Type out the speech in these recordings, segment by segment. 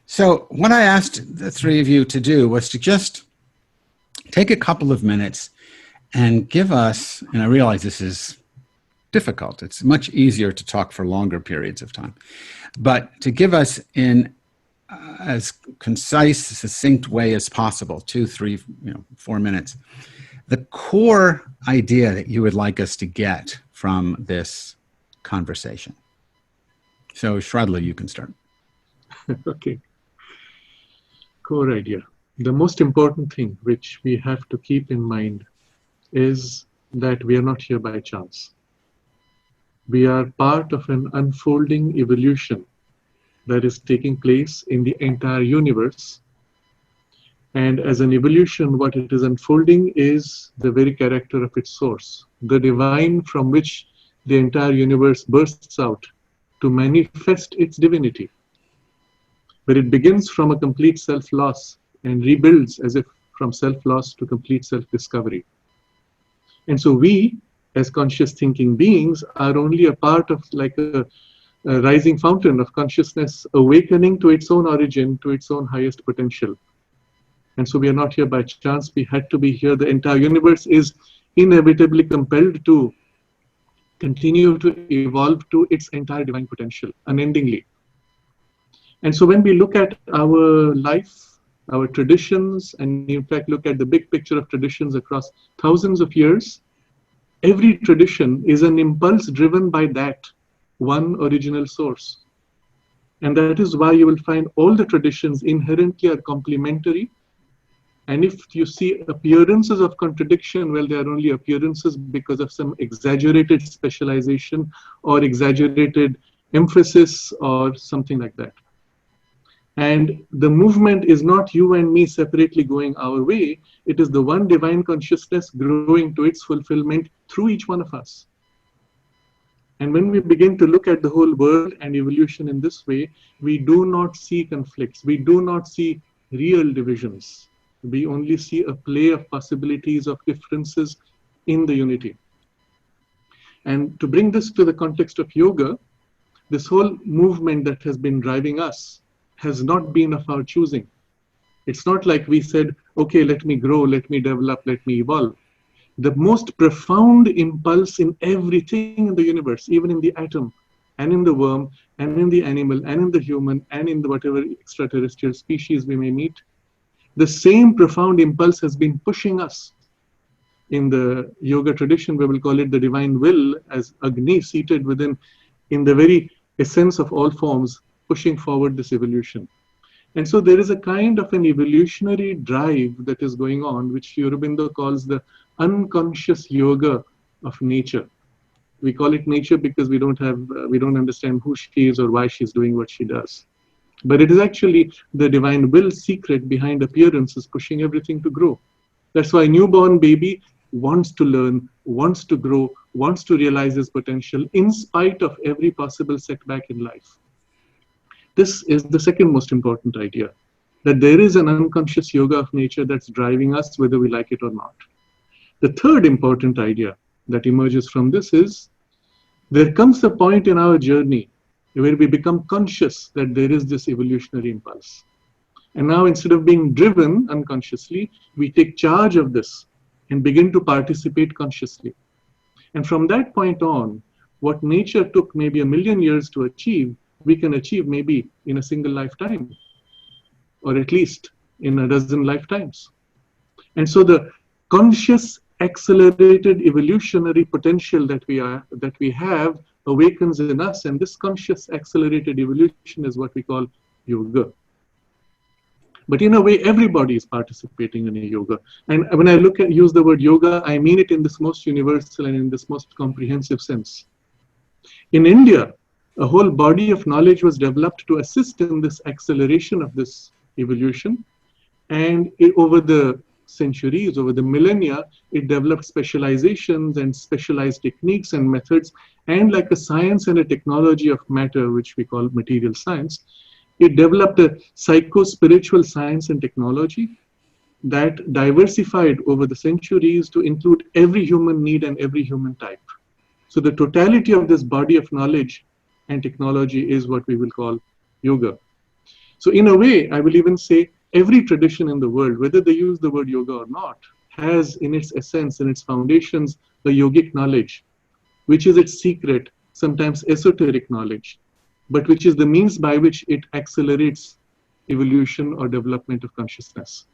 So what I asked the three of you to do was to just take a couple of minutes and give us, and I realize this is difficult. It's much easier to talk for longer periods of time, but to give us in as concise, succinct way as possible, 2, 3, 4 minutes, the core idea that you would like us to get from this conversation. So Sraddhalu, you can start. Okay. Core idea. The most important thing which we have to keep in mind is that we are not here by chance. We are part of an unfolding evolution that is taking place in the entire universe. And as an evolution, what it is unfolding is the very character of its source, the divine from which the entire universe bursts out to manifest its divinity. But it begins from a complete self-loss and rebuilds as if from self-loss to complete self-discovery. And so we, as conscious thinking beings, are only a part of like a rising fountain of consciousness awakening to its own origin, to its own highest potential. And so we are not here by chance. We had to be here. The entire universe is inevitably compelled to continue to evolve to its entire divine potential, unendingly. And so when we look at our life, our traditions, and in fact look at the big picture of traditions across thousands of years, every tradition is an impulse driven by that one original source. And that is why you will find all the traditions inherently are complementary. And if you see appearances of contradiction, well, they are only appearances because of some exaggerated specialization or exaggerated emphasis or something like that. And the movement is not you and me separately going our way. It is the one divine consciousness growing to its fulfillment through each one of us. And when we begin to look at the whole world and evolution in this way, we do not see conflicts. We do not see real divisions. We only see a play of possibilities of differences in the unity. And to bring this to the context of yoga, this whole movement that has been driving us has not been of our choosing. It's not like we said, okay, let me grow, let me develop, let me evolve. The most profound impulse in everything in the universe, even in the atom, and in the worm, and in the animal, and in the human, and in the whatever extraterrestrial species we may meet, the same profound impulse has been pushing us. In the yoga tradition, we will call it the divine will, as Agni seated within, in the very essence of all forms, pushing forward this evolution. And so there is a kind of an evolutionary drive that is going on, which Aurobindo calls the unconscious yoga of nature. We call it nature because we don't understand who she is or why she's doing what she does. But it is actually the divine will secret behind appearances pushing everything to grow. That's why a newborn baby wants to learn, wants to grow, wants to realize his potential in spite of every possible setback in life. This is the second most important idea, that there is an unconscious yoga of nature that's driving us whether we like it or not. The third important idea that emerges from this is there comes a point in our journey where we become conscious that there is this evolutionary impulse. And now instead of being driven unconsciously, we take charge of this and begin to participate consciously. And from that point on, what nature took maybe 1,000,000 years to achieve, we can achieve maybe in a single lifetime, or at least in a dozen lifetimes. And so the conscious accelerated evolutionary potential that we have awakens in us, and this conscious accelerated evolution is what we call yoga. But in a way, everybody is participating in a yoga. And when I use the word yoga, I mean it in this most universal and in this most comprehensive sense. In India, a whole body of knowledge was developed to assist in this acceleration of this evolution. And over the centuries, over the millennia, it developed specializations and specialized techniques and methods, and like a science and a technology of matter, which we call material science, it developed a psycho-spiritual science and technology that diversified over the centuries to include every human need and every human type. So the totality of this body of knowledge and technology is what we will call yoga. So in a way, I will even say every tradition in the world, whether they use the word yoga or not, has in its essence, in its foundations, a yogic knowledge, which is its secret, sometimes esoteric knowledge, but which is the means by which it accelerates evolution or development of consciousness.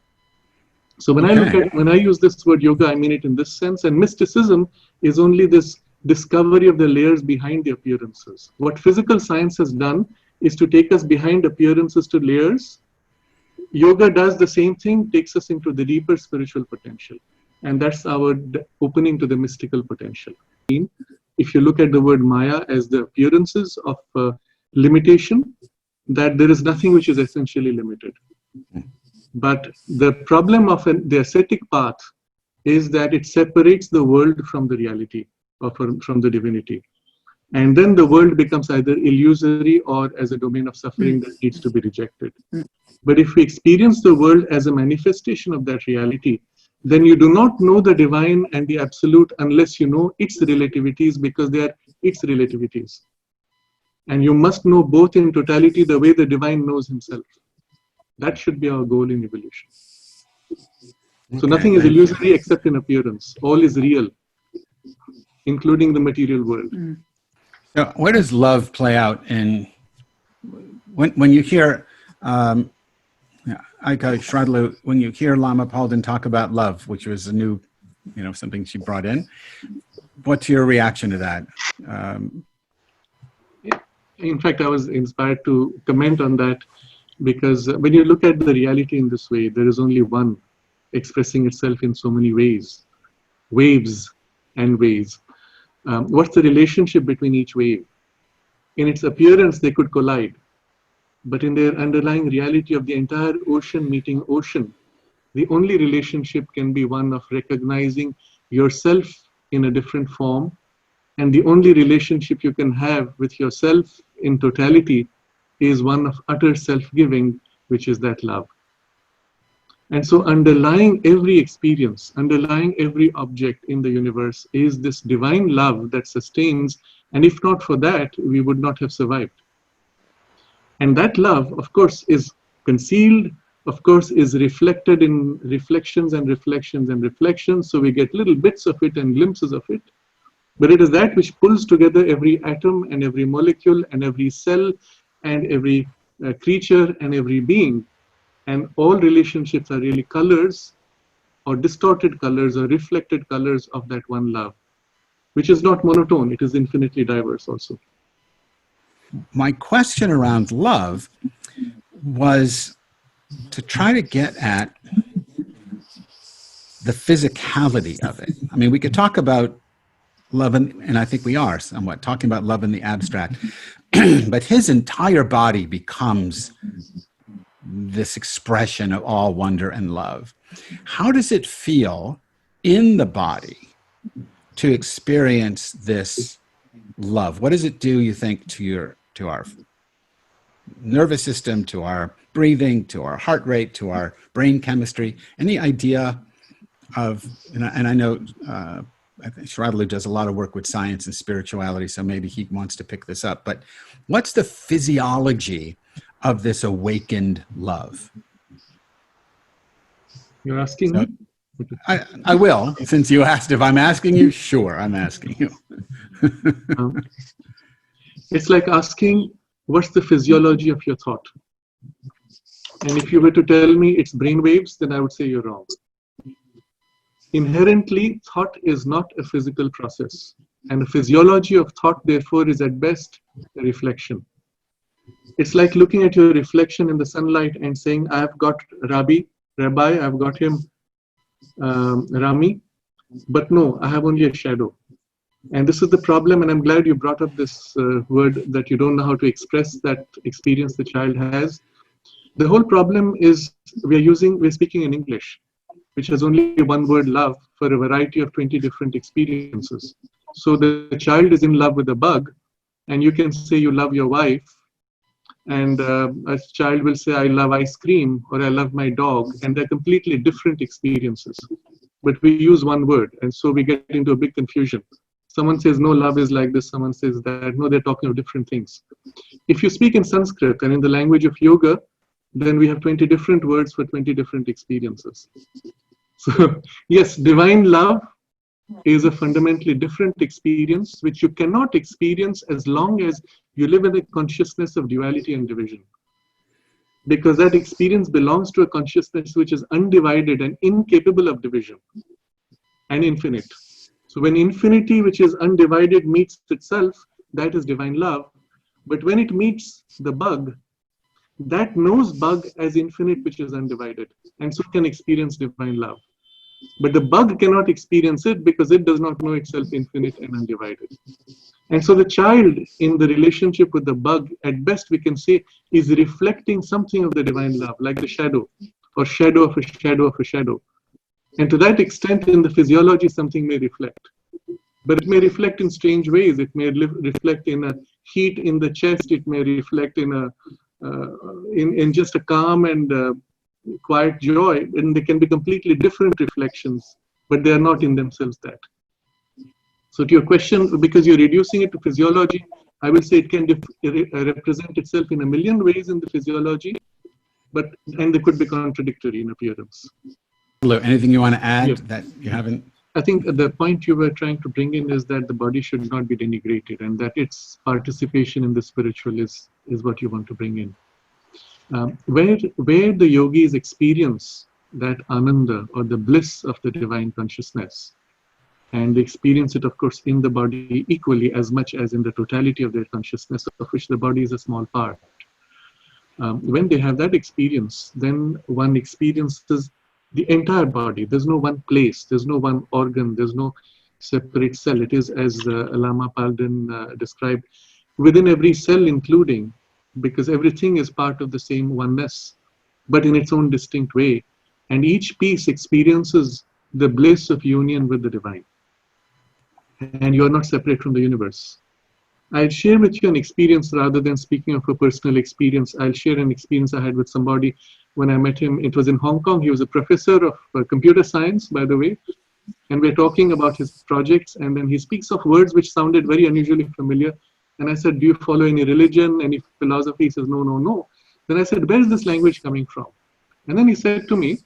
So when I use this word yoga, I mean it in this sense, and mysticism is only this discovery of the layers behind the appearances. What physical science has done is to take us behind appearances to layers. Yoga does the same thing, takes us into the deeper spiritual potential. And that's our opening to the mystical potential. If you look at the word Maya as the appearances of limitation, that there is nothing which is essentially limited. But the problem of the ascetic path is that it separates the world from the reality or from the divinity. And then the world becomes either illusory or as a domain of suffering that needs to be rejected. But if we experience the world as a manifestation of that reality, then you do not know the divine and the absolute unless you know its relativities, because they are its relativities. And you must know both in totality the way the divine knows himself. That should be our goal in evolution. So nothing is illusory except in appearance. All is real, including the material world. So where does love play out in, when you hear, Sraddhalu, when you hear Lama Palden talk about love, which was a new, something she brought in, what's your reaction to that? In fact, I was inspired to comment on that, because when you look at the reality in this way, there is only one expressing itself in so many ways, waves and ways. What's the relationship between each wave? In its appearance, they could collide, but in their underlying reality of the entire ocean meeting ocean, the only relationship can be one of recognizing yourself in a different form, and the only relationship you can have with yourself in totality is one of utter self-giving, which is that love. And so underlying every experience, underlying every object in the universe is this divine love that sustains, and if not for that, we would not have survived. And that love, of course, is concealed, of course, is reflected in reflections and reflections and reflections, so we get little bits of it and glimpses of it. But it is that which pulls together every atom and every molecule and every cell and every creature and every being. And all relationships are really colors or distorted colors or reflected colors of that one love, which is not monotone, it is infinitely diverse also. My question around love was to try to get at the physicality of it. I mean, we could talk about love, and I think we are somewhat talking about love in the abstract, but his entire body becomes this expression of all wonder and love. How does it feel in the body to experience this love? What does it do, you think, to our nervous system, to our breathing, to our heart rate, to our brain chemistry? Any idea of, and I know I think Sraddhalu does a lot of work with science and spirituality, so maybe he wants to pick this up, but what's the physiology of this awakened love? You're asking me? I will, since you asked. If I'm asking you, sure, I'm asking you. It's like asking, what's the physiology of your thought? And if you were to tell me it's brainwaves, then I would say you're wrong. Inherently, thought is not a physical process. And the physiology of thought, therefore, is at best a reflection. It's like looking at your reflection in the sunlight and saying, I've got Rabbi, I've got him, Rami, but no, I have only a shadow. And this is the problem, and I'm glad you brought up this word that you don't know how to express that experience the child has. The whole problem is we're speaking in English, which has only one word, love, for a variety of 20 different experiences. So the child is in love with a bug, and you can say you love your wife, and a child will say, I love ice cream, or I love my dog, and they're completely different experiences. But we use one word, and so we get into a big confusion. Someone says, no, love is like this. Someone says that. No, they're talking of different things. If you speak in Sanskrit and in the language of yoga, then we have 20 different words for 20 different experiences. So yes, divine love is a fundamentally different experience which you cannot experience as long as you live in a consciousness of duality and division. Because that experience belongs to a consciousness which is undivided and incapable of division and infinite. So when infinity, which is undivided, meets itself, that is divine love. But when it meets the bug, that knows bug as infinite, which is undivided, and so can experience divine love. But the bug cannot experience it because it does not know itself infinite and undivided. And so the child in the relationship with the bug, at best we can say, is reflecting something of the divine love, like the shadow, or shadow of a shadow of a shadow. And to that extent, in the physiology, something may reflect. But it may reflect in strange ways. It may reflect in a heat in the chest. It may reflect in just a calm and quiet joy. And they can be completely different reflections, but they are not in themselves that. So to your question, because you're reducing it to physiology, I will say it can represent itself in a million ways in the physiology, and they could be contradictory in appearance. Anything you want to add Yeah. that you haven't? I think the point you were trying to bring in is that the body should not be denigrated, and that its participation in the spiritual is what you want to bring in. Where the yogis experience that ananda or the bliss of the divine consciousness, and they experience it, of course, in the body equally as much as in the totality of their consciousness, of which the body is a small part. When they have that experience, then one experiences the entire body. There's no one place, there's no one organ, there's no separate cell. It is, as Lama Palden described, within every cell including, because everything is part of the same oneness, but in its own distinct way. And each piece experiences the bliss of union with the divine. And you are not separate from the universe. I'll share with you an experience rather than speaking of a personal experience. I'll share an experience I had with somebody when I met him. It was in Hong Kong. He was a professor of computer science, by the way. And we're talking about his projects. And then he speaks of words which sounded very unusually familiar. And I said, do you follow any religion, any philosophy? He says, no, no, no. Then I said, where is this language coming from? And then he said to me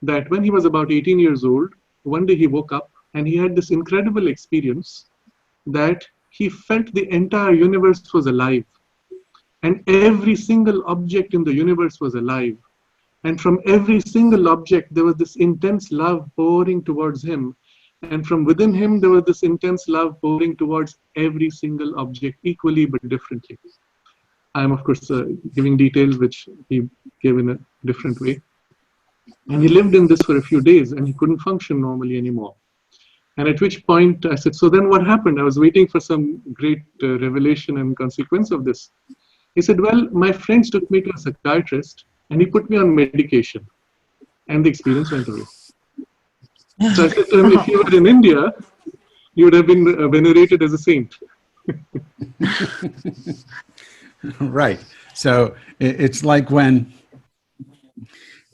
that when he was about 18 years old, one day he woke up and he had this incredible experience that he felt the entire universe was alive. And every single object in the universe was alive. And from every single object, there was this intense love pouring towards him. And from within him, there was this intense love pouring towards every single object equally but differently. I'm, of course, giving details which he gave in a different way. And he lived in this for a few days and he couldn't function normally anymore. And at which point I said, so then what happened? I was waiting for some great revelation and consequence of this. He said, well, my friends took me to a psychiatrist and he put me on medication. And the experience went away. So I said to him, if you were in India, you would have been venerated as a saint. Right. So it's like when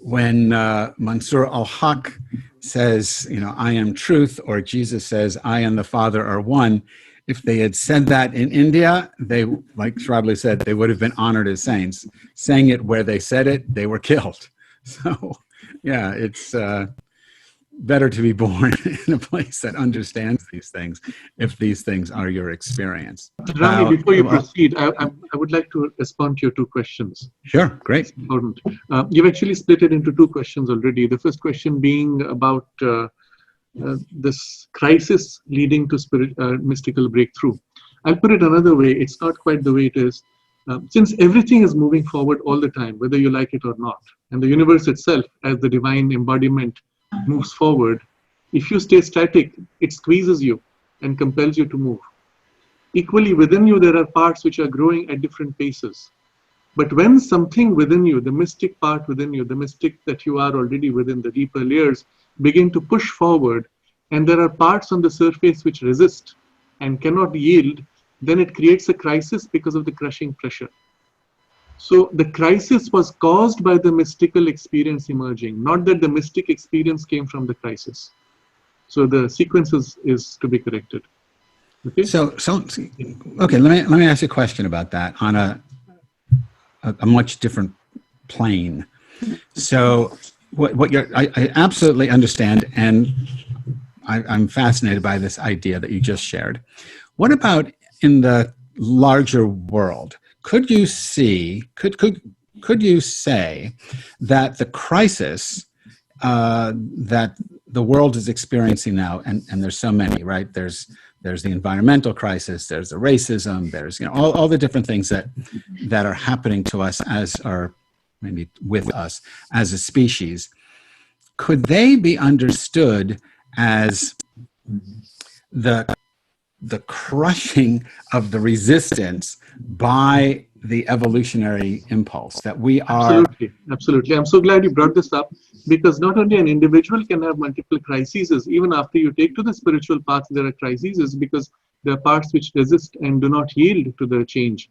Mansur al-Haq says, I am truth, or Jesus says, I and the Father are one. If they had said that in India, they, like Sraddhalu said, they would have been honored as saints. Saying it where they said it, they were killed. So, yeah, it's better to be born in a place that understands these things, if these things are your experience. Rami, before you proceed, I would like to respond to your two questions. Sure, great. It's important. You've actually split it into two questions already. The first question being about this crisis leading to mystical breakthrough. I'll put it another way. It's not quite the way it is. Since everything is moving forward all the time, whether you like it or not, and the universe itself, as the divine embodiment, moves forward, if you stay static, it squeezes you and compels you to move. Equally, within you, there are parts which are growing at different paces. But when something within you, the mystic part within you, the mystic that you are already within, the deeper layers, begin to push forward, and there are parts on the surface which resist and cannot yield, then it creates a crisis because of the crushing pressure. So the crisis was caused by the mystical experience emerging, not that the mystic experience came from the crisis. So the sequence is to be corrected. Okay. So okay. Let me ask you a question about that on a much different plane. So what I absolutely understand, and I'm fascinated by this idea that you just shared. What about in the larger world? Could you see, could you say that the crisis that the world is experiencing now, and there's so many, right? There's the environmental crisis, there's the racism, there's, you know, all the different things that are happening to us as, or maybe with us as a species. Could they be understood as the crushing of the resistance by the evolutionary impulse that we are? Absolutely, absolutely. I'm so glad you brought this up, because not only an individual can have multiple crises, even after you take to the spiritual path, there are crises, because there are parts which resist and do not yield to the change.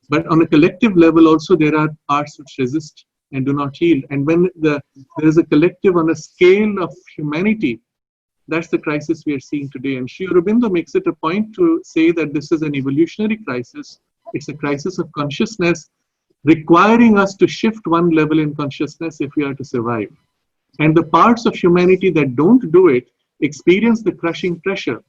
But on a collective level also, there are parts which resist and do not yield. And when there is a collective on a scale of humanity, that's the crisis we are seeing today. And Sri Aurobindo makes it a point to say that this is an evolutionary crisis. It's a crisis of consciousness, requiring us to shift one level in consciousness if we are to survive. And the parts of humanity that don't do it experience the crushing pressure.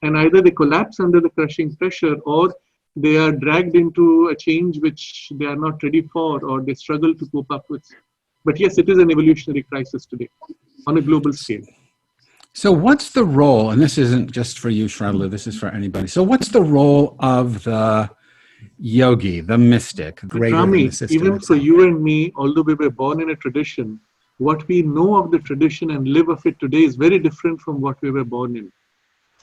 And either they collapse under the crushing pressure, or they are dragged into a change which they are not ready for, or they struggle to cope up with. But yes, it is an evolutionary crisis today on a global scale. So what's the role, and this isn't just for you, Sraddhalu, this is for anybody. So what's the role of the yogi, the mystic, greater than the system even itself? for you and me, although we were born in a tradition, what we know of the tradition and live of it today is very different from what we were born in.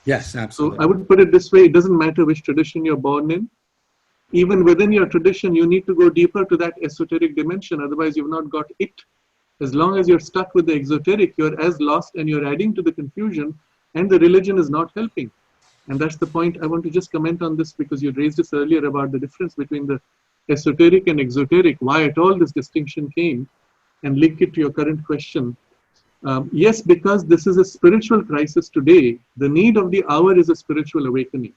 Yes, absolutely. So I would put it this way, it doesn't matter which tradition you're born in. Even within your tradition, you need to go deeper to that esoteric dimension, otherwise you've not got it. As long as you're stuck with the exoteric, you're as lost and you're adding to the confusion, and the religion is not helping. And that's the point. I want to just comment on this, because you raised this earlier about the difference between the esoteric and exoteric, why at all this distinction came, and link it to your current question. Yes, because this is a spiritual crisis today, the need of the hour is a spiritual awakening.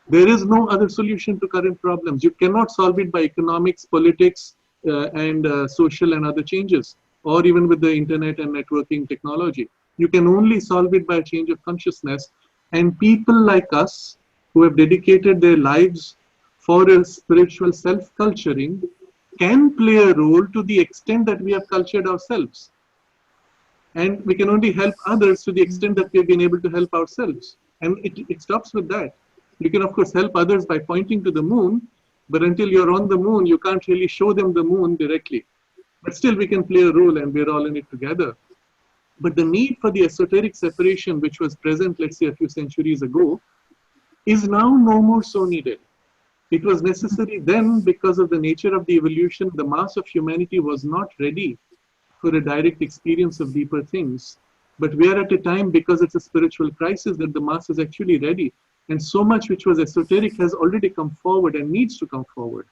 There is no other solution to current problems. You cannot solve it by economics, politics, and social and other changes, or even with the internet and networking technology. You can only solve it by a change of consciousness. And people like us, who have dedicated their lives for a spiritual self-culturing, can play a role to the extent that we have cultured ourselves. And we can only help others to the extent that we have been able to help ourselves. And it stops with that. You can, of course, help others by pointing to the moon, but until you're on the moon, you can't really show them the moon directly. But still, we can play a role, and we're all in it together. But the need for the esoteric separation, which was present, let's say, a few centuries ago, is now no more so needed. It was necessary then because of the nature of the evolution. The mass of humanity was not ready for a direct experience of deeper things. But we are at a time, because it's a spiritual crisis, that the mass is actually ready. And so much which was esoteric has already come forward and needs to come forward,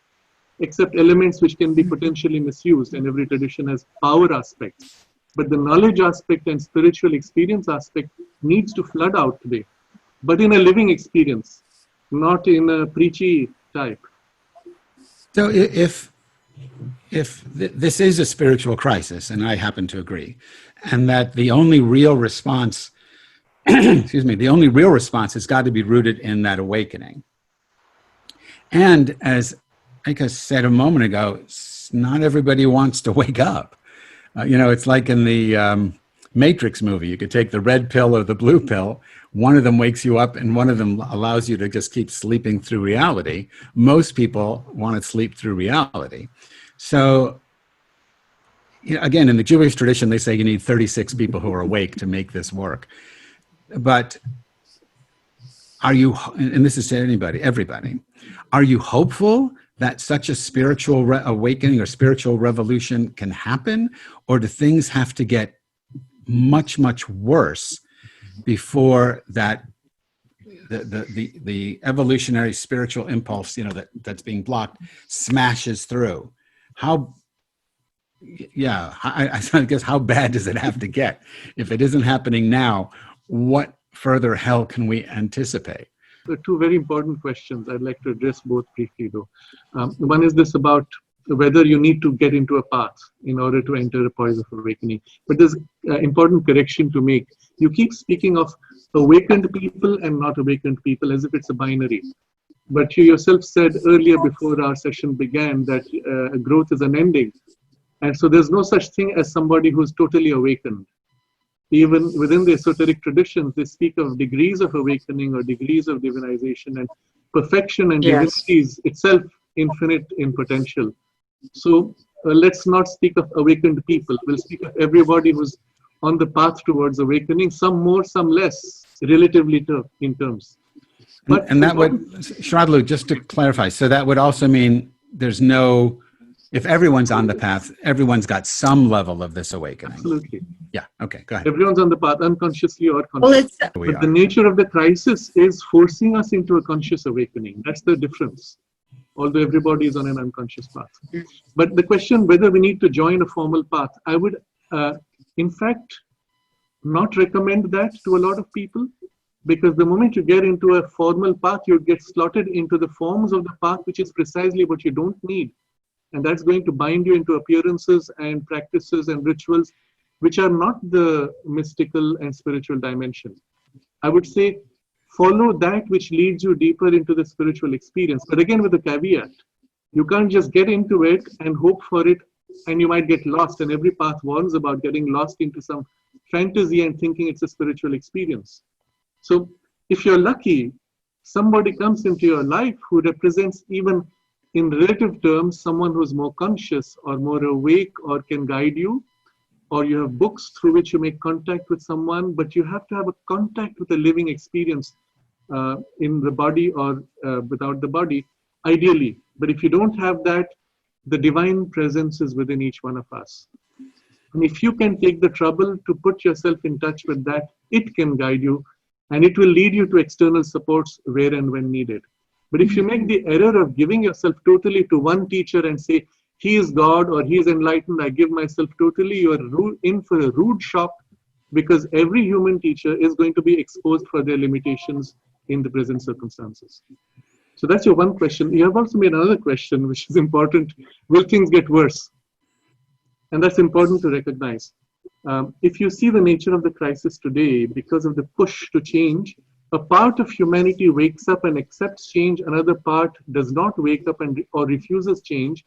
except elements which can be potentially misused, and every tradition has power aspects. But the knowledge aspect and spiritual experience aspect needs to flood out today, but in a living experience, not in a preachy type. So if this is a spiritual crisis, and I happen to agree, and that the only real response, excuse me, the only real response has got to be rooted in that awakening. And as Ika said a moment ago, not everybody wants to wake up. You know, it's like in the Matrix movie. You could take the red pill or the blue pill. One of them wakes you up, and one of them allows you to just keep sleeping through reality. Most people want to sleep through reality. So, you know, again, in the Jewish tradition, they say you need 36 people who are awake to make this work. But are you, and this is to anybody, everybody, are you hopeful that such a spiritual awakening or spiritual revolution can happen? Or do things have to get much, much worse before that the evolutionary spiritual impulse, you know, that's being blocked smashes through? How, yeah, I guess how bad does it have to get? If it isn't happening now, what further hell can we anticipate? There are two very important questions. I'd like to address both briefly, though. One is this about whether you need to get into a path in order to enter a poise of awakening. But there's important correction to make. You keep speaking of awakened people and not awakened people as if it's a binary. But you yourself said earlier before our session began that growth is unending. And so there's no such thing as somebody who's totally awakened. Even within the esoteric traditions, they speak of degrees of awakening or degrees of divinization, and perfection and divinity is itself infinite in potential. So let's not speak of awakened people. We'll speak of everybody who's on the path towards awakening, some more, some less, relatively in terms. But and that would, Sraddhalu, just to clarify, so that would also mean there's no, if everyone's on the path, everyone's got some level of this awakening. Absolutely. Yeah, okay, go ahead. Everyone's on the path, unconsciously or consciously. Well, but the nature of the crisis is forcing us into a conscious awakening. That's the difference, although everybody is on an unconscious path. But the question whether we need to join a formal path, I would, in fact, not recommend that to a lot of people, because the moment you get into a formal path, you get slotted into the forms of the path, which is precisely what you don't need. And that's going to bind you into appearances and practices and rituals, which are not the mystical and spiritual dimension. I would say follow that which leads you deeper into the spiritual experience. But again, with a caveat, you can't just get into it and hope for it, and you might get lost. And every path warns about getting lost into some fantasy and thinking it's a spiritual experience. So if you're lucky, somebody comes into your life who represents, even in relative terms, someone who's more conscious or more awake or can guide you, or you have books through which you make contact with someone, but you have to have a contact with a living experience in the body or without the body, ideally. But if you don't have that, the divine presence is within each one of us. And if you can take the trouble to put yourself in touch with that, it can guide you, and it will lead you to external supports where and when needed. But if you make the error of giving yourself totally to one teacher and say, he is God or he is enlightened, I give myself totally, you are in for a rude shock, because every human teacher is going to be exposed for their limitations in the present circumstances. So that's your one question. You have also made another question, which is important. Will things get worse? And that's important to recognize. If you see the nature of the crisis today, because of the push to change, a part of humanity wakes up and accepts change, another part does not wake up or refuses change.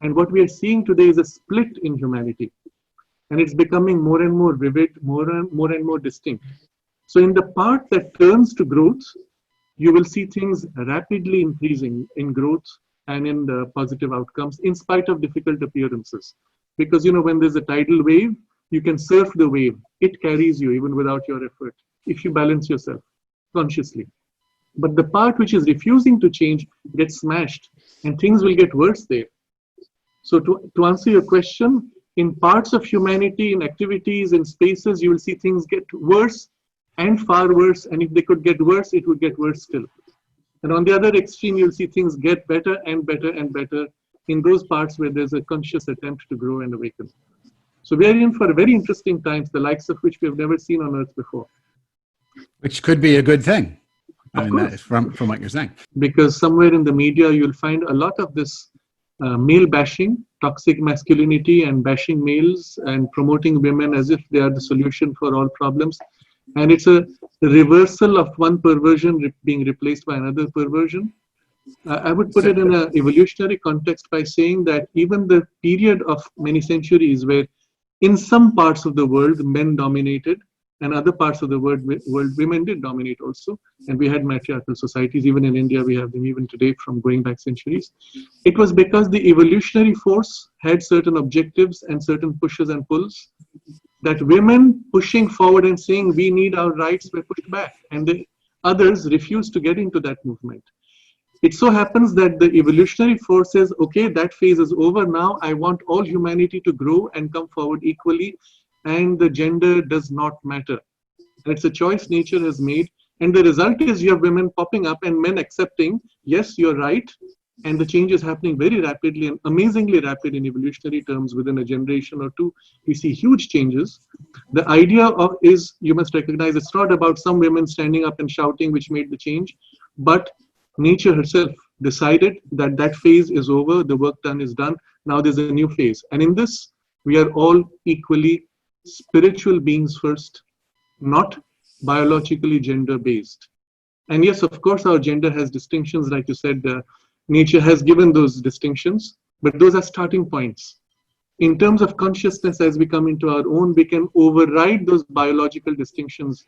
And what we are seeing today is a split in humanity. And it's becoming more and more vivid, more and more distinct. So in the part that turns to growth, you will see things rapidly increasing in growth and in the positive outcomes, in spite of difficult appearances. Because, you know, when there's a tidal wave, you can surf the wave. It carries you even without your effort, if you balance yourself consciously. But the part which is refusing to change gets smashed, and things will get worse there. So to answer your question, in parts of humanity, in activities, in spaces, you will see things get worse and far worse. And if they could get worse, it would get worse still. And on the other extreme, you'll see things get better and better and better in those parts where there's a conscious attempt to grow and awaken. So we are in for very interesting times, the likes of which we have never seen on earth before. Which could be a good thing, I mean, from what you're saying. Because somewhere in the media, you'll find a lot of this male bashing, toxic masculinity, and bashing males and promoting women as if they are the solution for all problems. And it's a reversal of one perversion being replaced by another perversion. I would put it in an evolutionary context by saying that even the period of many centuries where in some parts of the world men dominated and other parts of the world women did dominate also, and we had matriarchal societies. Even in India we have them even today from going back centuries. It was because the evolutionary force had certain objectives and certain pushes and pulls, that women pushing forward and saying we need our rights were pushed back, and the others refused to get into that movement. It so happens that the evolutionary force says, okay, that phase is over now. I want all humanity to grow and come forward equally, and the gender does not matter. And it's a choice nature has made. And the result is you have women popping up and men accepting, yes, you're right. And the change is happening very rapidly and amazingly rapid in evolutionary terms. Within a generation or two, we see huge changes. The idea is, you must recognize, it's not about some women standing up and shouting which made the change, but nature herself decided that that phase is over, the work done is done. Now there's a new phase. And in this, we are all equally spiritual beings first, not biologically gender-based. And yes, of course, our gender has distinctions. Like you said, nature has given those distinctions, but those are starting points. In terms of consciousness, as we come into our own, we can override those biological distinctions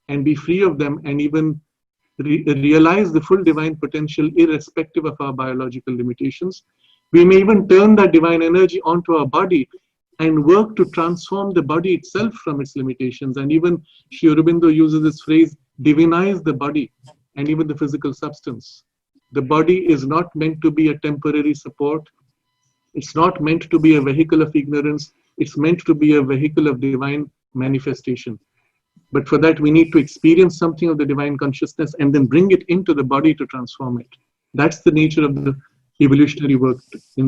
and be free of them, and even realize the full divine potential irrespective of our biological limitations. We may even turn that divine energy onto our body and work to transform the body itself from its limitations. And even Sri Aurobindo uses this phrase, divinize the body and even the physical substance. The body is not meant to be a temporary support. It's not meant to be a vehicle of ignorance. It's meant to be a vehicle of divine manifestation. But for that, we need to experience something of the divine consciousness and then bring it into the body to transform it. That's the nature of the evolutionary work in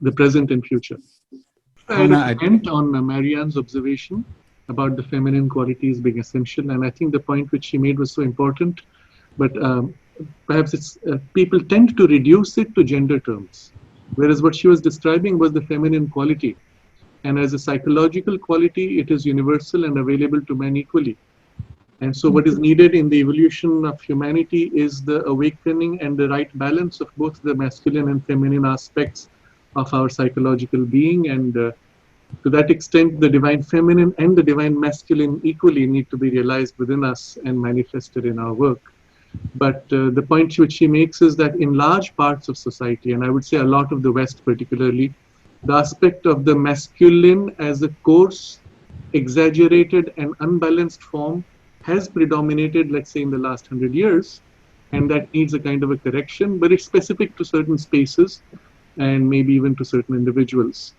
the present and future. I had a comment on Marianne's observation about the feminine qualities being essential, and I think the point which she made was so important. But perhaps it's people tend to reduce it to gender terms, whereas what she was describing was the feminine quality. And as a psychological quality, it is universal and available to men equally. And so what is needed in the evolution of humanity is the awakening and the right balance of both the masculine and feminine aspects of our psychological being. And to that extent, the divine feminine and the divine masculine equally need to be realized within us and manifested in our work. But the point which she makes is that in large parts of society, and I would say a lot of the West particularly, the aspect of the masculine as a coarse, exaggerated and unbalanced form has predominated, let's say, in the last 100 years, and that needs a kind of a correction, but it's specific to certain spaces and maybe even to certain individuals.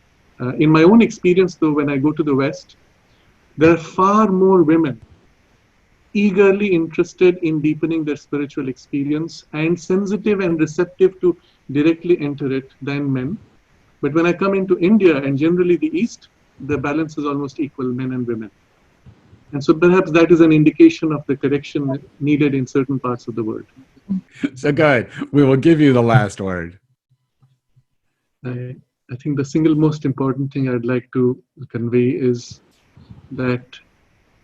In my own experience, though, when I go to the West, there are far more women eagerly interested in deepening their spiritual experience and sensitive and receptive to directly enter it than men. But when I come into India and generally the East, the balance is almost equal, men and women. And so perhaps that is an indication of the correction needed in certain parts of the world. So good. We will give you the last word. I think the single most important thing I'd like to convey is that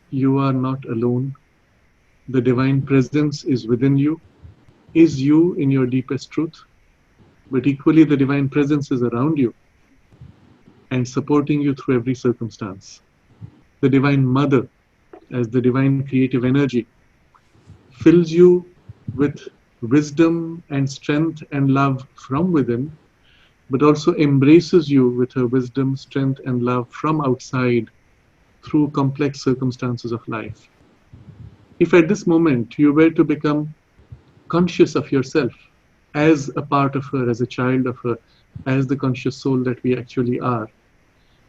you are not alone. The divine presence is within you, is you in your deepest truth, but equally the divine presence is around you and supporting you through every circumstance. The divine mother, as the divine creative energy, fills you with wisdom and strength and love from within, but also embraces you with her wisdom, strength, and love from outside through complex circumstances of life. If at this moment you were to become conscious of yourself as a part of her, as a child of her, as the conscious soul that we actually are,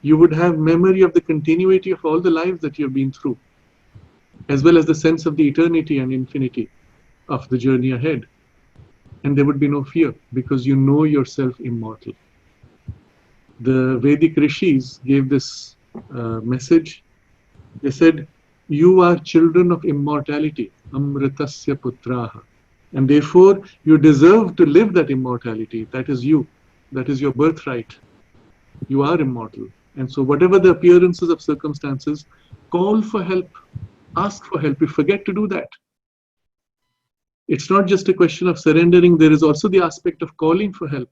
you would have memory of the continuity of all the lives that you've been through, as well as the sense of the eternity and infinity of the journey ahead. And there would be no fear because you know yourself immortal. The Vedic rishis gave this message. They said, you are children of immortality, amritasya putraha. And therefore, you deserve to live that immortality. That is you. That is your birthright. You are immortal. And so whatever the appearances of circumstances, call for help. Ask for help. You forget to do that. It's not just a question of surrendering. There is also the aspect of calling for help.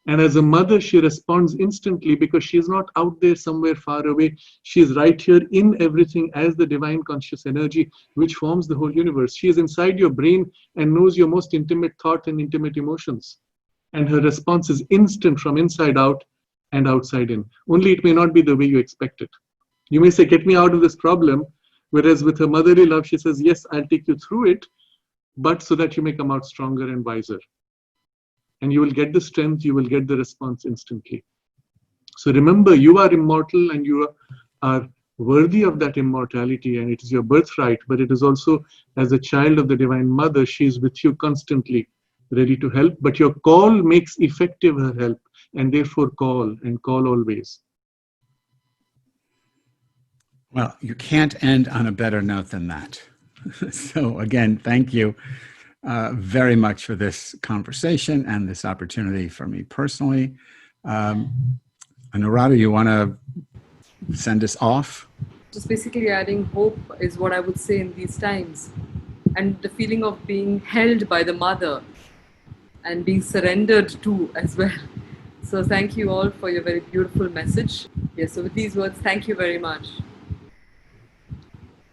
And as a mother, she responds instantly because she is not out there somewhere far away. She is right here in everything as the divine conscious energy which forms the whole universe. She is inside your brain and knows your most intimate thought and intimate emotions. And her response is instant from inside out and outside in. Only it may not be the way you expect it. You may say, get me out of this problem. Whereas with her motherly love, she says, yes, I'll take you through it, but so that you may come out stronger and wiser. And you will get the strength, you will get the response instantly. So remember, you are immortal and you are worthy of that immortality, and it is your birthright, but it is also, as a child of the Divine Mother, she is with you constantly, ready to help, but your call makes effective her help, and therefore call, and call always. Well, you can't end on a better note than that. So again, thank you very much for this conversation and this opportunity for me personally Anuradha, you want to send us off? Just basically adding hope is what I would say in these times. And the feeling of being held by the mother and being surrendered to as well. So thank you all for your very beautiful message. Yes, so with these words, thank you very much.